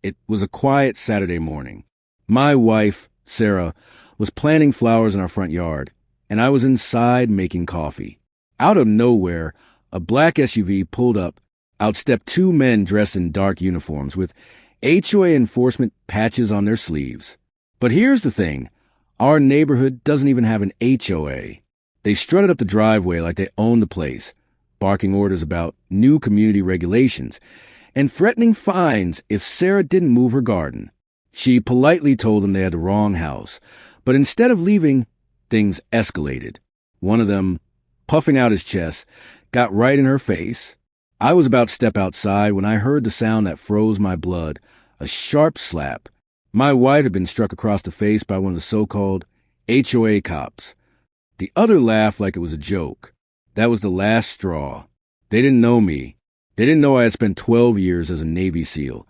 It was a quiet Saturday morning. My wife, Sarah, was planting flowers in our front yard, and I was inside making coffee. Out of nowhere, a black SUV pulled up. Out stepped two men dressed in dark uniforms with HOA enforcement patches on their sleeves. But here's the thing. Our neighborhood doesn't even have an HOA. They strutted up the driveway like they owned the place, barking orders about new community regulations and threatening fines if Sarah didn't move her garden. She politely told them they had the wrong house, but instead of leaving, things escalated. One of them, puffing out his chest, got right in her face. I was about to step outside when I heard the sound that froze my blood, a sharp slap. My wife had been struck across the face by one of the so-called HOA cops. The other laughed like it was a joke. That was the last straw. They didn't know me. They didn't know I had spent 12 years as a Navy SEAL,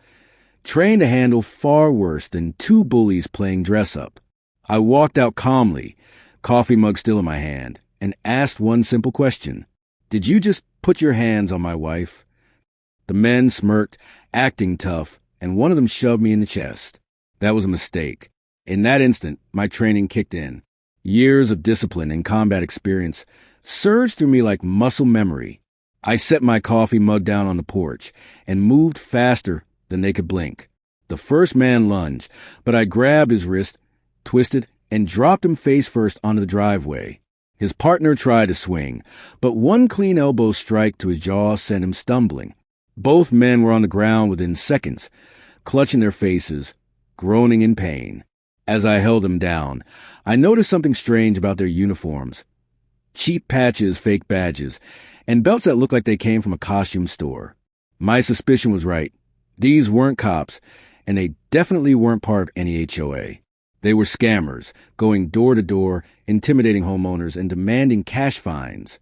trained to handle far worse than two bullies playing dress-up. I walked out calmly, coffee mug still in my hand, and asked one simple question. Did you just put your hands on my wife? The men smirked, acting tough, and one of them shoved me in the chest. That was a mistake. In that instant, my training kicked in. Years of discipline and combat experience surged through me like muscle memory. I set my coffee mug down on the porch and moved faster than they could blink. The first man lunged, but I grabbed his wrist, twisted, and dropped him face first onto the driveway. His partner tried to swing, but one clean elbow strike to his jaw sent him stumbling. Both men were on the ground within seconds, clutching their faces, groaning in pain. As I held them down, I noticed something strange about their uniforms. Cheap patches, fake badges, and belts that looked like they came from a costume store. My suspicion was right. These weren't cops, and they definitely weren't part of any HOA. They were scammers, going door to door, intimidating homeowners, and demanding cash fines.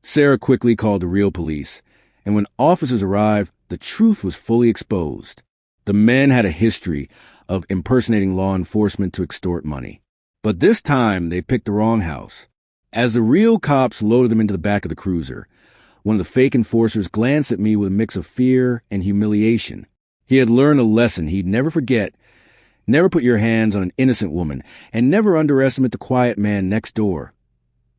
Sarah quickly called the real police, and when officers arrived, the truth was fully exposed. The men had a history of impersonating law enforcement to extort money. But this time, they picked the wrong house. As the real cops loaded them into the back of the cruiser, one of the fake enforcers glanced at me with a mix of fear and humiliation. He had learned a lesson he'd never forget. Never put your hands on an innocent woman, and never underestimate the quiet man next door.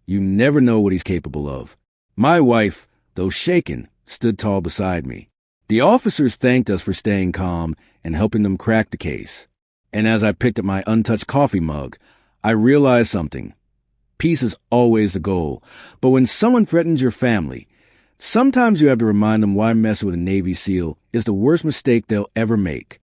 You never know what he's capable of. My wife, though shaken, stood tall beside me. The officers thanked us for staying calm and helping them crack the case. And as I picked up my untouched coffee mug, I realized something. Peace is always the goal, but when someone threatens your family, sometimes you have to remind them why messing with a Navy SEAL is the worst mistake they'll ever make.